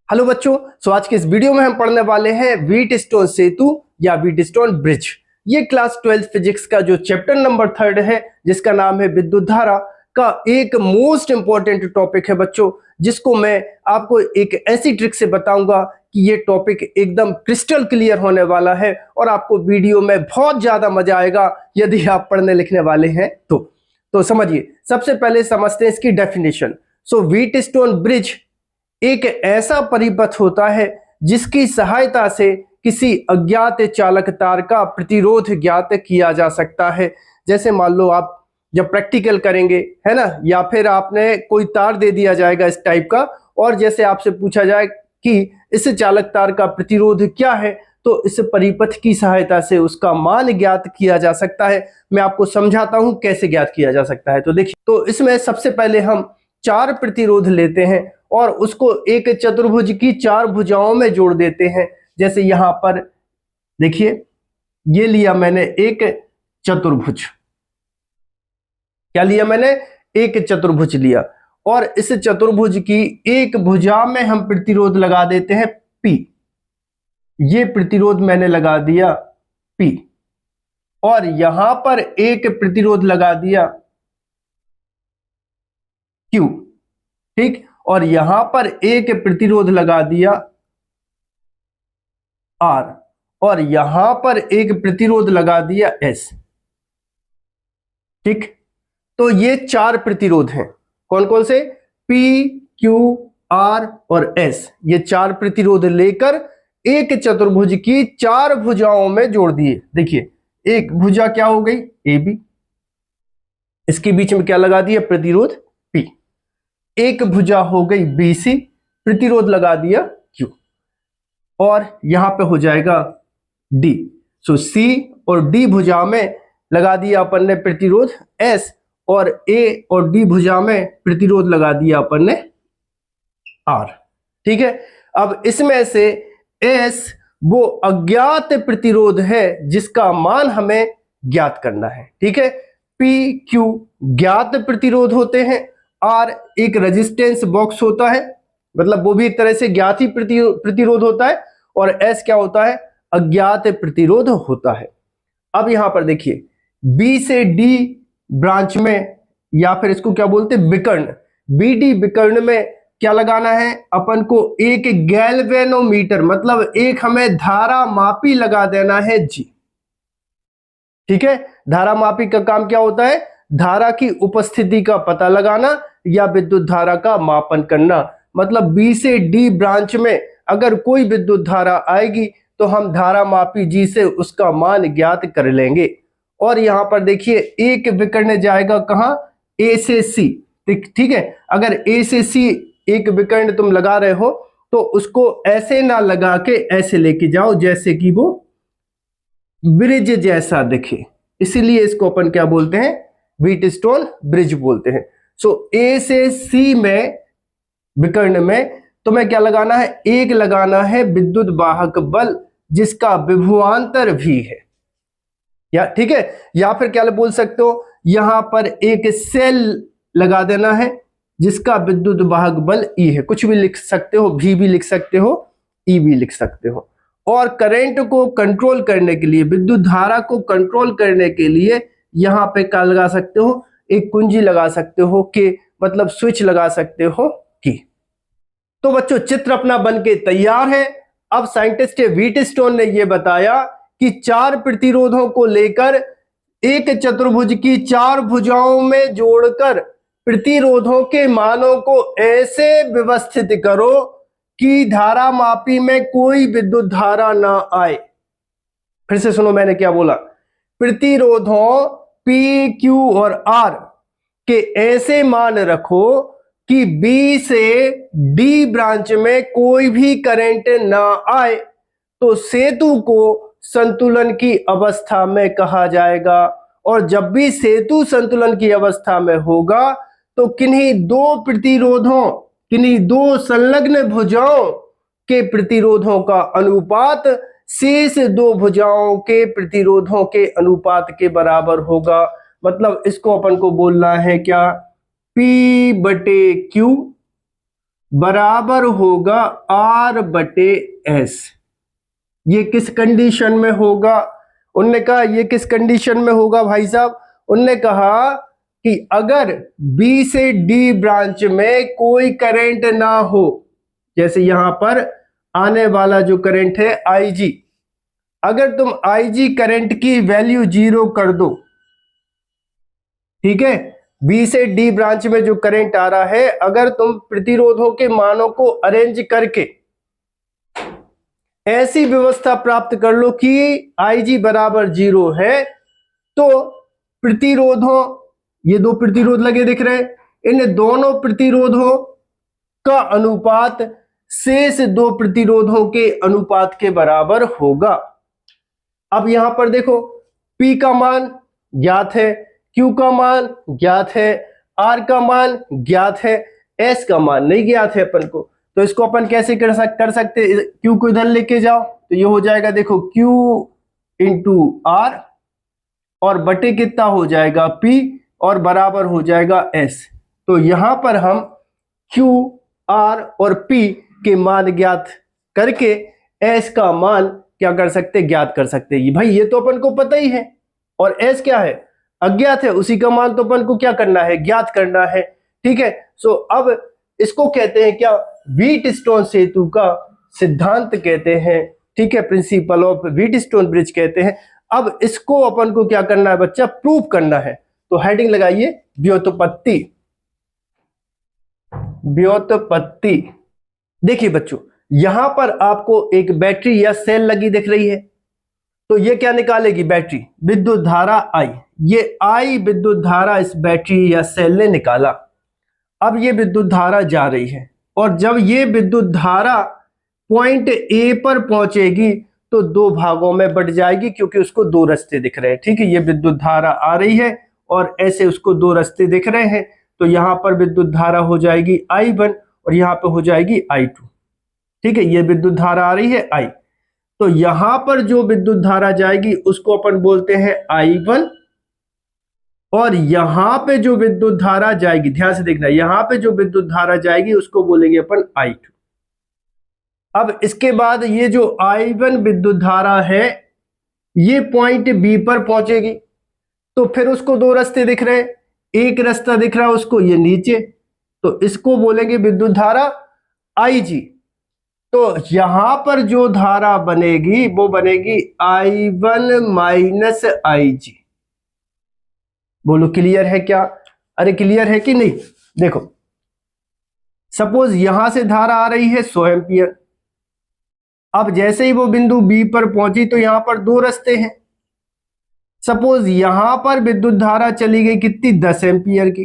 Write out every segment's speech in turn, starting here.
Hello बच्चों। आज के इस वीडियो में हम पढ़ने वाले हैं व्हीटस्टोन सेतु या व्हीटस्टोन ब्रिज। ये क्लास 12 फिजिक्स का जो चैप्टर नंबर 3 है, जिसका नाम है विद्युत धारा, का एक मोस्ट इंपॉर्टेंट टॉपिक है बच्चों, जिसको मैं आपको एक ऐसी ट्रिक से बताऊंगा कि ये टॉपिक एकदम क्रिस्टल क्लियर होने वाला है और आपको वीडियो में बहुत ज्यादा मजा आएगा यदि आप पढ़ने लिखने वाले हैं तो समझिए। सबसे पहले समझते हैं इसकी डेफिनेशन। व्हीटस्टोन ब्रिज एक ऐसा परिपथ होता है जिसकी सहायता से किसी अज्ञात चालक तार का प्रतिरोध ज्ञात किया जा सकता है। जैसे मान लो आप जब प्रैक्टिकल करेंगे, है ना, या फिर आपने कोई तार दे दिया जाएगा इस टाइप का, और जैसे आपसे पूछा जाए कि इस चालक तार का प्रतिरोध क्या है, तो इस परिपथ की सहायता से उसका मान ज्ञात किया जा सकता है। मैं आपको समझाता हूं कैसे ज्ञात किया जा सकता है। तो देखिए, तो इसमें सबसे पहले हम 4 प्रतिरोध लेते हैं और उसको एक चतुर्भुज की 4 भुजाओं में जोड़ देते हैं। जैसे यहां पर देखिए, ये लिया मैंने एक चतुर्भुज। क्या लिया मैंने? एक चतुर्भुज लिया, और इस चतुर्भुज की एक भुजा में हम प्रतिरोध लगा देते हैं P। ये प्रतिरोध मैंने लगा दिया P, और यहां पर एक प्रतिरोध लगा दिया Q, ठीक, और यहां पर एक प्रतिरोध लगा दिया R, और यहां पर एक प्रतिरोध लगा दिया S, ठीक। तो ये 4 प्रतिरोध हैं। कौन कौन से? P, Q, R और S। ये 4 प्रतिरोध लेकर एक चतुर्भुज की 4 भुजाओं में जोड़ दिए। देखिए, एक भुजा क्या हो गई? AB, इसके बीच में क्या लगा दिया? प्रतिरोध P। एक भुजा हो गई BC, प्रतिरोध लगा दिया Q, और यहां पे हो जाएगा D। C और D भुजा में लगा दिया अपन ने प्रतिरोध S, और A और D भुजा में प्रतिरोध लगा दिया अपन ने R, ठीक है। अब इसमें से S वो अज्ञात प्रतिरोध है जिसका मान हमें ज्ञात करना है, ठीक है। P, Q ज्ञात प्रतिरोध होते हैं, R एक रेजिस्टेंस बॉक्स होता है, मतलब वो भी एक तरह से ज्ञात ही प्रतिरोध होता है, और S क्या होता है? अज्ञात प्रतिरोध होता है। अब यहां पर देखिए, B से D ब्रांच में, या फिर इसको क्या बोलते हैं? विकर्ण। BD विकर्ण में क्या लगाना है अपन को? एक गैल्वेनोमीटर, मतलब एक हमें धारा मापी लगा देना है G, ठीक है। धारा मापी का काम क्या होता है? धारा की उपस्थिति का पता लगाना या विद्युत धारा का मापन करना। मतलब B से D ब्रांच में अगर कोई विद्युत धारा आएगी तो हम धारा मापी G से उसका मान ज्ञात कर लेंगे। और यहां पर देखिए, एक विकर्ण जाएगा कहां? A से C, ठीक है। अगर A से C एक विकर्ण तुम लगा रहे हो तो उसको ऐसे ना लगा के ऐसे लेके जाओ जैसे कि वो ब्रिज जैसा दिखे, इसीलिए इसको अपन क्या बोलते हैं? व्हीटस्टोन ब्रिज बोलते हैं। A से C में विकर्ण में तुम्हें क्या लगाना है? एक लगाना है विद्युत वाहक बल जिसका विभवांतर भी है, या ठीक है। या फिर क्या बोल सकते हो, यहां पर एक सेल लगा देना है जिसका विद्युत वाहक बल E है। कुछ भी लिख सकते हो, V भी लिख सकते हो, E भी लिख सकते हो। और करंट को कंट्रोल करने के लिए, विद्युत धारा को कंट्रोल करने के लिए यहां पे क्या लगा सकते हो? एक कुंजी लगा सकते हो, कि मतलब स्विच लगा सकते हो की। तो बच्चों, चित्र अपना बनके तैयार है। अब साइंटिस्ट व्हीटस्टोन ने यह बताया कि 4 प्रतिरोधों को लेकर एक चतुर्भुज की 4 भुजाओं में जोड़कर प्रतिरोधों के मानों को ऐसे व्यवस्थित करो कि धारा मापी में कोई विद्युत धारा ना आए। फिर से सुनो, मैंने क्या बोला? प्रतिरोधों P, Q और R के ऐसे मान रखो कि B से D ब्रांच में कोई भी करंट ना आए, तो सेतु को संतुलन की अवस्था में कहा जाएगा। और जब भी सेतु संतुलन की अवस्था में होगा तो किन्हीं 2 प्रतिरोधों, किन्हीं 2 संलग्न भुजाओं के प्रतिरोधों का अनुपात शेष 2 भुजाओं के प्रतिरोधों के अनुपात के बराबर होगा। मतलब इसको अपन को बोलना है क्या? P/Q बराबर होगा R/S। ये किस कंडीशन में होगा? उनने कहा ये किस कंडीशन में होगा भाई साहब? उनने कहा कि अगर B से D ब्रांच में कोई करंट ना हो, जैसे यहां पर आने वाला जो करंट है IG, अगर तुम IG करंट की वैल्यू 0 कर दो, ठीक है, B से D ब्रांच में जो करंट आ रहा है, अगर तुम प्रतिरोधों के मानों को अरेंज करके ऐसी व्यवस्था प्राप्त कर लो कि IG बराबर 0 है, तो प्रतिरोधों, ये दो प्रतिरोध लगे दिख रहे हैं, इन दोनों प्रतिरोधों का अनुपात शेष दो प्रतिरोधों के अनुपात के बराबर होगा। अब यहां पर देखो, P का मान ज्ञात है, Q का मान ज्ञात है, R का मान ज्ञात है, S का मान नहीं ज्ञात है अपन को। तो इसको अपन कैसे कर सकते? Q को इधर लेके जाओ तो ये हो जाएगा, देखो Q इंटू R और बटे कितना हो जाएगा P और बराबर हो जाएगा S। तो यहां पर हम Q, R और P के मान ज्ञात करके S का मान क्या कर सकते? ज्ञात कर सकते हैं। भाई ये तो अपन को पता ही है, और S क्या है? अज्ञात है, उसी का मान तो अपन को क्या करना है? ज्ञात करना है। ठीक है, सो अब इसको कहते हैं क्या? व्हीटस्टोन सेतु का सिद्धांत कहते हैं। ठीक है, प्रिंसिपल ऑफ व्हीटस्टोन ब्रिज कहते हैं। अब इसको अपन को क्या करना है बच्चा? प्रूव करना है। तो हेडिंग लगाइए व्युत्पत्ति। व्युत्पत्ति। देखिए बच्चों, यहां पर आपको एक बैटरी या सेल लगी दिख रही है, तो ये क्या निकालेगी? बैटरी विद्युत धारा I। ये I विद्युत धारा इस बैटरी या सेल ने निकाला। अब ये विद्युत धारा जा रही है, और जब ये विद्युत धारा पॉइंट A पर पहुंचेगी तो दो भागों में बट जाएगी, क्योंकि उसको दो रास्ते दिख रहे हैं। ठीक है, ये विद्युत धारा आ रही है और ऐसे उसको दो रास्ते दिख रहे हैं, तो यहां पर विद्युत धारा हो जाएगी I1 और यहां पे हो जाएगी I2। ठीक है, ये विद्युत धारा आ रही है I, तो यहां पर जो विद्युत धारा जाएगी उसको अपन बोलते हैं I1, और यहां पे जो विद्युत धारा जाएगी, ध्यान से देखना, यहां पे जो विद्युत धारा जाएगी उसको बोलेंगे अपन I2। अब इसके बाद ये जो I1 विद्युत धारा है, ये पॉइंट B पर पहुंचेगी, तो फिर उसको दो रास्ते दिख रहे हैं, एक रास्ता दिख रहा है उसको ये नीचे, तो इसको बोलेंगे विद्युत धारा IG। तो यहां पर जो धारा बनेगी वो बनेगी I1 माइनस IG। बोलो क्लियर है क्या? अरे क्लियर है कि नहीं? देखो, सपोज यहां से धारा आ रही है 100 एम्पियर। अब जैसे ही वो बिंदु B पर पहुंची तो यहां पर दो रास्ते हैं। सपोज यहां पर विद्युत धारा चली गई कितनी? 10 एम्पियर की,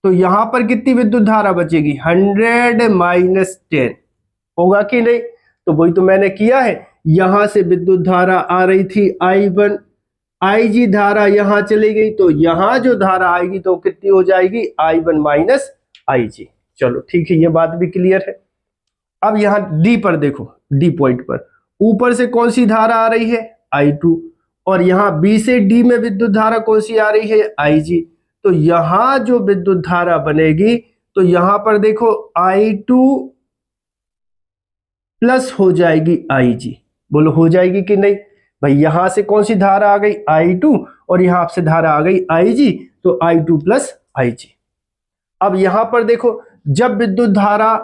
तो यहां पर कितनी विद्युत धारा बचेगी? 100 माइनस 10। होगा कि नहीं? तो वही तो मैंने किया है, यहां से विद्युत धारा आ रही थी I1, IG धारा यहां चली गई, तो यहां जो धारा आएगी तो कितनी हो जाएगी? I1 minus IG। चलो ठीक है, ये बात भी क्लियर है। अब यहां D पर देखो, D पॉइंट पर ऊपर से कौन सी धारा आ रही है? I2, और यहां B से D में विद्युत धारा कौन सी आ रही है? IG। तो यहां जो विद्युत धारा बनेगी, तो यहां पर देखो I2 प्लस हो जाएगी IG। बोलो हो जाएगी कि नहीं? भाई यहां से कौन सी धारा आ गई? I2, और यहां से धारा आ गई IG, तो I2 प्लस IG। अब यहां पर देखो, जब विद्युत धारा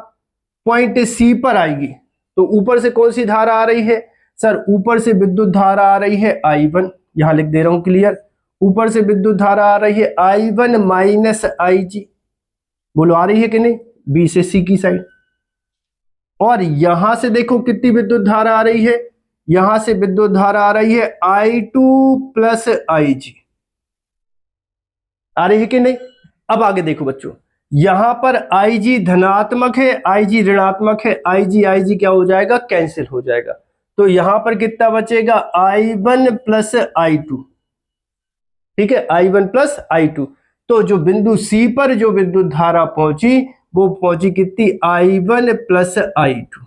पॉइंट C पर आएगी तो ऊपर से कौन सी धारा आ रही है? सर ऊपर से विद्युत धारा आ रही है I1, यहां लिख दे रहा हूं क्लियर, ऊपर से विद्युत धारा आ रही है I1 माइनस IG। बोलो आ रही है कि नहीं? B से C की साइड। और यहां से देखो कितनी विद्युत धारा आ रही है? यहां से विद्युत धारा आ रही है I2 प्लस IG। आ रही है कि नहीं? अब आगे देखो बच्चों, यहां पर IG धनात्मक है, IG ऋणात्मक है, IG क्या हो जाएगा? कैंसिल हो जाएगा। तो यहां पर कितना बचेगा? I1 plus I2। ठीक है, I1 प्लस I2। तो जो बिंदु C पर जो विद्युत धारा पहुंची वो पहुंची कितनी? I1 plus I2।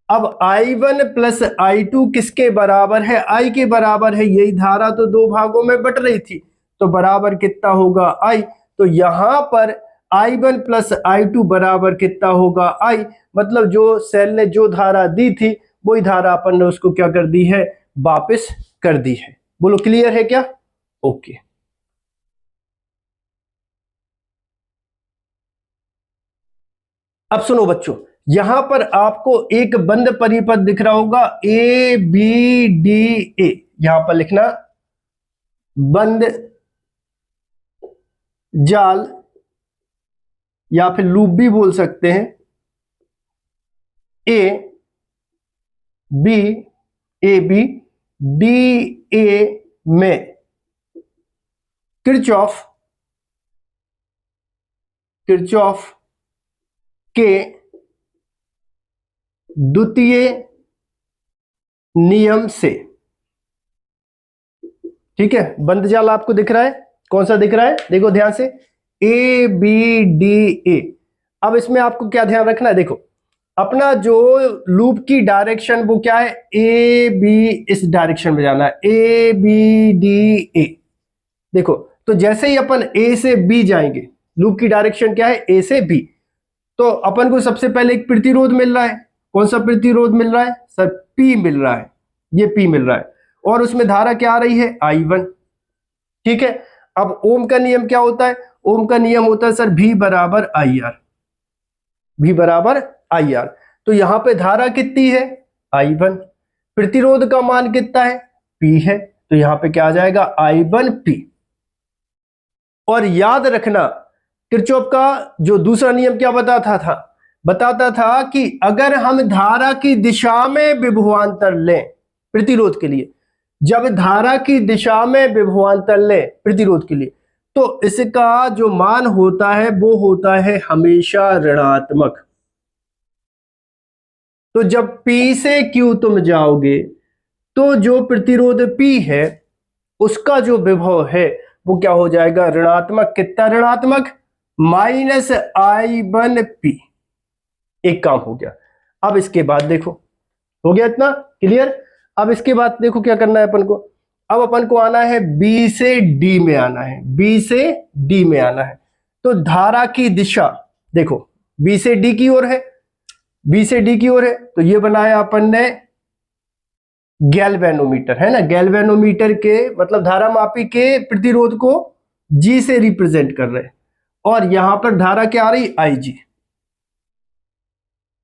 अब I1 प्लस I2 किसके बराबर है? I के बराबर है। यही धारा तो दो भागों में बट रही थी, तो बराबर कितना होगा? I। तो यहां पर I1 प्लस I2 बराबर कितना होगा I, मतलब जो सेल ने जो धारा दी थी वही धारा अपन ने उसको क्या कर दी है, वापस कर दी है। बोलो क्लियर है क्या? ओके। अब सुनो बच्चों, यहां पर आपको एक बंद परिपथ दिख रहा होगा ABDA, यहां पर लिखना बंद जाल या फिर लूप भी बोल सकते हैं। ABDA में किरचॉफ के द्वितीय नियम से, ठीक है, बंद जाल आपको दिख रहा है, कौन सा दिख रहा है, देखो ध्यान से, ABDA। अब इसमें आपको क्या ध्यान रखना है, देखो अपना जो लूप की डायरेक्शन वो क्या है, AB, इस डायरेक्शन में जाना है, ABDA। देखो तो जैसे ही अपन A से B जाएंगे, लूप की डायरेक्शन क्या है, A से B, तो अपन को सबसे पहले एक प्रतिरोध मिल रहा है। कौन सा प्रतिरोध मिल रहा है सर? P मिल रहा है, ये P मिल रहा है, और उसमें धारा क्या आ रही है, I1। ठीक है, अब ओम का नियम क्या होता है? ओम का नियम होता है सर V बराबर IR, V बराबर IR। तो यहां पे धारा कितनी है, I1, प्रतिरोध का मान कितना है, P है, तो यहां पे क्या आ जाएगा, I1P। और याद रखना किरचॉफ का जो दूसरा नियम क्या बताता था कि अगर हम धारा की दिशा में विभवांतर लें प्रतिरोध के लिए, जब धारा की दिशा में विभवांतर लें प्रतिरोध के लिए, तो इसका जो मान होता है वो होता है हमेशा ऋणात्मक। तो जब P से Q तुम जाओगे तो जो प्रतिरोध P है उसका जो विभव है वो क्या हो जाएगा, ऋणात्मक। कितना ऋणात्मक, -I1P। एक काम हो गया। अब इसके बाद देखो, हो गया इतना क्लियर। अब इसके बाद देखो क्या करना है अपन को, अब अपन को आना है B से D में आना है, B से D में आना है। तो धारा की दिशा देखो B से D की ओर है, B से D की ओर है, तो ये बनाया अपन ने गैल्वेनोमीटर, है ना, गैल्वेनोमीटर के मतलब धारा मापी के प्रतिरोध को G से रिप्रेजेंट कर रहे हैं, और यहां पर धारा क्या आ रही, IG।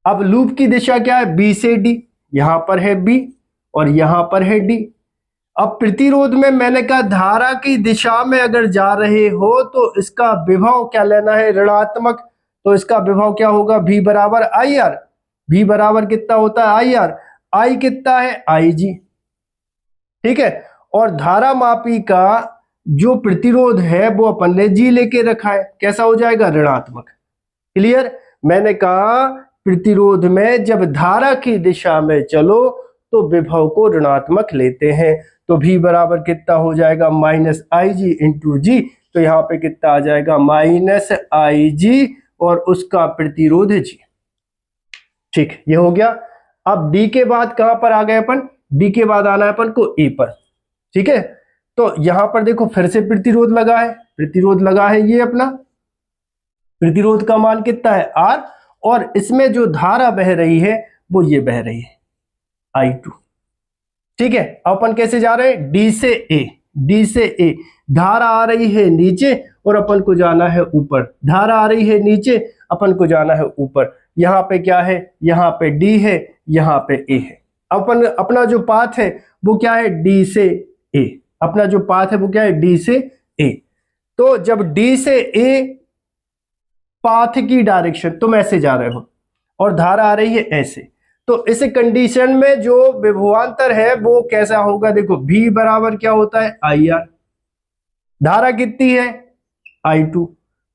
अब लूप की दिशा क्या है, B से D, यहां पर है B और यहां पर है D। अब प्रतिरोध में मैंने कहा धारा की दिशा में अगर जा रहे हो तो इसका विभव क्या लेना है, ऋणात्मक। तो इसका विभव क्या होगा, V बराबर IR। V बराबर कितना होता है, IR। I कितना है, IG। ठीक है, और धारा मापी का जो प्रतिरोध है वो अपन ने G लेके रखा है, कैसा हो जाएगा, ऋणात्मक। क्लियर। मैंने कहा प्रतिरोध में जब धारा की दिशा में चलो तो विभव को ऋणात्मक लेते हैं, तो V बराबर कितना हो जाएगा, -IG इंटू G। तो यहाँ पे कितना आ जाएगा, -IG और उसका प्रतिरोध G। ठीक, ये हो गया। अब D के बाद कहां पर आ गए अपन, D के बाद आना है अपन को A पर। ठीक है, तो यहां पर देखो फिर से प्रतिरोध लगा है, प्रतिरोध लगा है, ये अपना प्रतिरोध का मान कितना है, R, और इसमें जो धारा बह रही है वो ये बह रही है, I2। ठीक है, अपन कैसे जा रहे हैं, D से A, D से A। धारा आ रही है नीचे और अपन को जाना है ऊपर, धारा आ रही है नीचे, अपन को जाना है ऊपर। यहाँ पे क्या है, यहाँ पे D है, यहाँ पे A है। अपन अपना जो पाथ है वो क्या है, D से A। अपना जो पाथ है वो क्या है, D से A। तो जब D से A पाथ की डायरेक्शन तुम ऐसे जा रहे हो और धारा आ रही है ऐसे, तो इस कंडीशन में जो विभवांतर है वो कैसा होगा, देखो V बराबर क्या होता है, IR। धारा कितनी है, I2।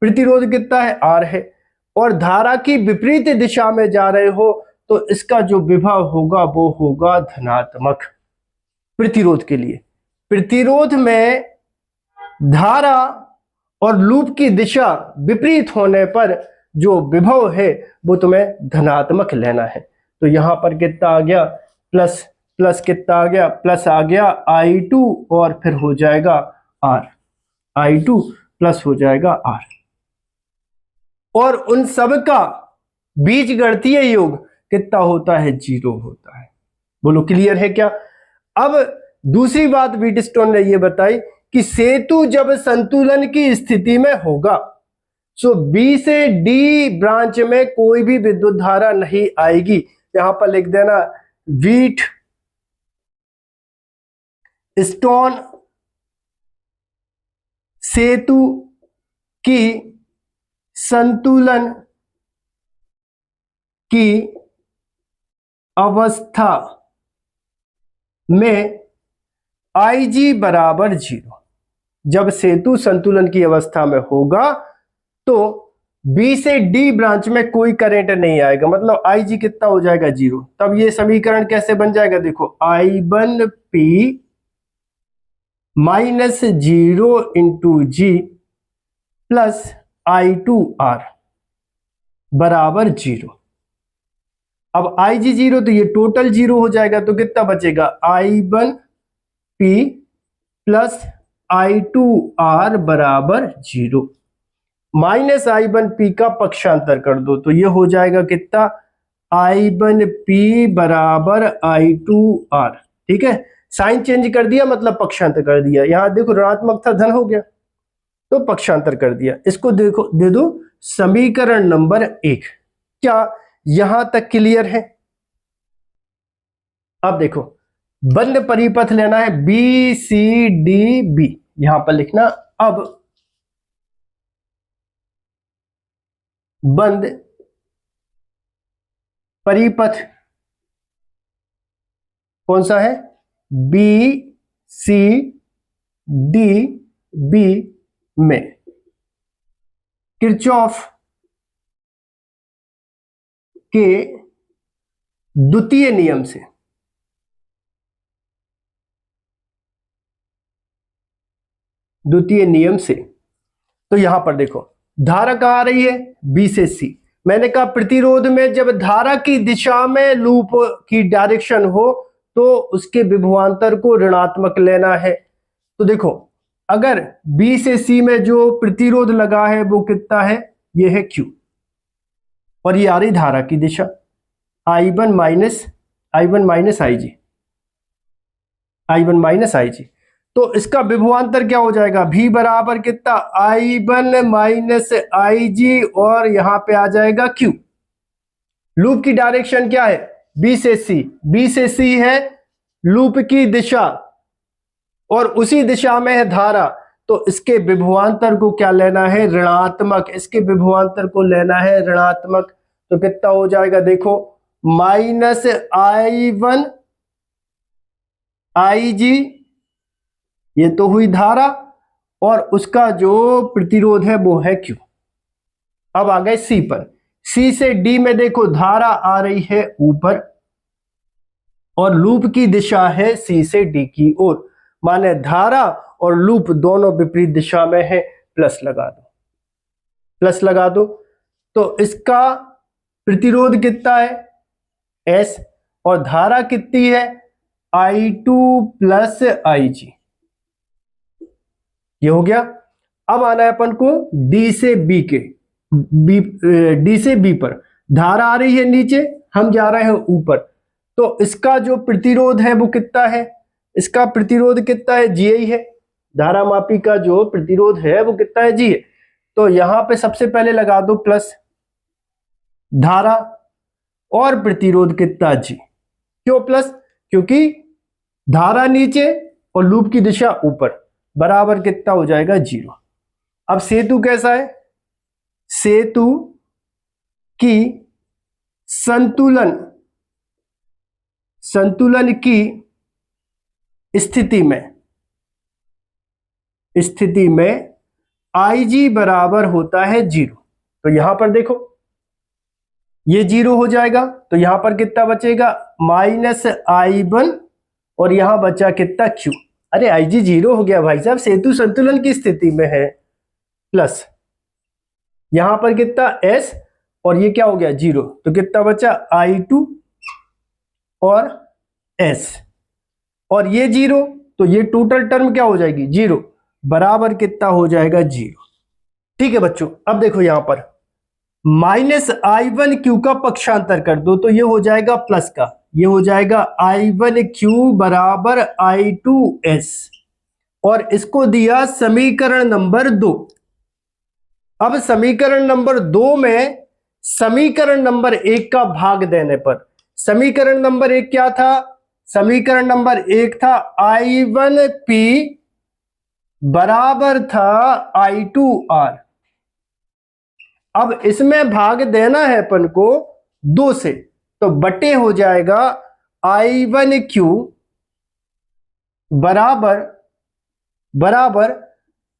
प्रतिरोध कितना है, R है, और धारा की विपरीत दिशा में जा रहे हो तो इसका जो विभव होगा वो होगा धनात्मक। प्रतिरोध के लिए, प्रतिरोध में धारा और लूप की दिशा विपरीत होने पर जो विभव है वो तुम्हें धनात्मक लेना है। तो यहां पर कितना आ गया, प्लस, प्लस कितना आ गया, प्लस आ गया I2 और फिर हो जाएगा R, I2 प्लस हो जाएगा R। और उन सब का बीजगणितीय योग कितना होता है? 0 होता है। बोलो क्लियर है क्या? अब दूसरी बात व्हीटस्टोन ने यह बताई कि सेतु जब संतुलन की स्थिति में होगा सो बी से डी ब्रांच में कोई भी विद्युत धारा नहीं आएगी। यहां पर लिख देना व्हीटस्टोन सेतु की संतुलन की अवस्था में Ig बराबर 0। जब सेतु संतुलन की अवस्था में होगा तो बी से डी ब्रांच में कोई करंट नहीं आएगा, मतलब Ig कितना हो जाएगा? 0। तब ये समीकरण कैसे बन जाएगा? देखो I1P -0 into G plus I2R बराबर 0। अब Ig 0 तो ये टोटल 0 हो जाएगा, तो कितना बचेगा? I1P प्लस I2R बराबर 0। माइनस I1P का पक्षांतर कर दो तो ये हो जाएगा कितना? I1P बराबर I2R। ठीक है, साइन चेंज कर दिया मतलब पक्षांतर कर दिया। यहां देखो ऋणात्मक था, धन हो गया तो पक्षांतर कर दिया। इसको देखो, दे दो समीकरण नंबर 1। क्या यहां तक क्लियर है? अब देखो बंद परिपथ लेना है BCDB, यहां पर लिखना। अब बंद परिपथ कौन सा है? BCDB में किरचॉफ के द्वितीय नियम से तो यहां पर देखो धारा कहां आ रही है? B से C। मैंने कहा प्रतिरोध में जब धारा की दिशा में लूप की डायरेक्शन हो तो उसके विभवांतर को ऋणात्मक लेना है। तो देखो अगर B से C में जो प्रतिरोध लगा है वो कितना है? ये है Q, और ये आ रही धारा की दिशा I1 माइनस IG। तो इसका विभवांतर क्या हो जाएगा? V बराबर कितना? I1 माइनस IG, और यहां पे आ जाएगा Q। लूप की डायरेक्शन क्या है? B से C है लूप की दिशा, और उसी दिशा में है धारा, तो इसके विभवांतर को क्या लेना है? ऋणात्मक। इसके विभवांतर को लेना है ऋणात्मक। तो कितना हो जाएगा? देखो माइनस I1 IG, ये तो हुई धारा, और उसका जो प्रतिरोध है वो है Q। अब आ गए C पर। C से D में देखो धारा आ रही है ऊपर, और लूप की दिशा है C से D की ओर, माने धारा और लूप दोनों विपरीत दिशा में है। प्लस लगा दो तो इसका प्रतिरोध कितना है? S, और धारा कितनी है? I2 plus IG। ये हो गया। अब आना है अपन को D से B पर। धारा आ रही है नीचे, हम जा रहे हैं ऊपर, तो इसका जो प्रतिरोध है वो कितना है? इसका प्रतिरोध कितना है? GI है। धारा मापी का जो प्रतिरोध है वो कितना है? GI। तो यहां पे सबसे पहले लगा दो प्लस धारा, और प्रतिरोध कितना? G। क्यों प्लस? क्योंकि धारा नीचे और लूप की दिशा ऊपर, बराबर कितना हो जाएगा? 0। अब सेतु कैसा है? सेतु की संतुलन की स्थिति में IG बराबर होता है 0। तो यहां पर देखो ये 0 हो जाएगा, तो यहां पर कितना बचेगा? माइनस I1, और यहां बचा कितना? Q। अरे IG 0 हो गया भाई साहब, सेतु संतुलन की स्थिति में है। प्लस यहां पर कितना? S, और ये क्या हो गया? 0। तो कितना बचा? I2 और S, और ये 0, तो ये टोटल टर्म क्या हो जाएगी? 0, बराबर कितना हो जाएगा? 0। ठीक है बच्चों, अब देखो यहां पर माइनस I1Q का पक्षांतर कर दो तो ये हो जाएगा प्लस का, ये हो जाएगा I1Q बराबर I2S, और इसको दिया समीकरण नंबर 2। अब समीकरण नंबर 2 में समीकरण नंबर 1 का भाग देने पर, समीकरण नंबर 1 क्या था? समीकरण नंबर 1 था I1P बराबर था I2R। अब इसमें भाग देना है अपन को 2 से, तो बटे हो जाएगा I1Q बराबर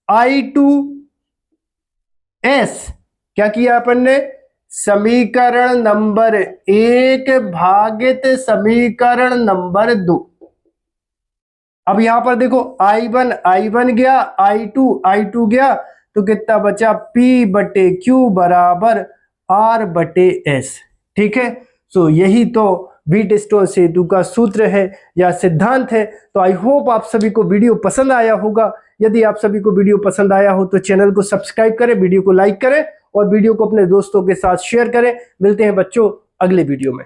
I2S। क्या किया अपन ने? समीकरण नंबर 1 भागित समीकरण नंबर 2। अब यहां पर देखो I1 गया, I2 गया, तो कितना बचा? P बटे Q बराबर R बटे S। ठीक है, सो यही तो व्हीटस्टोन सेतु का सूत्र है या सिद्धांत है। तो आई होप आप सभी को वीडियो पसंद आया होगा। यदि आप सभी को वीडियो पसंद आया हो तो चैनल को सब्सक्राइब करें, वीडियो को लाइक करें और वीडियो को अपने दोस्तों के साथ शेयर करें। मिलते हैं बच्चों अगले वीडियो में।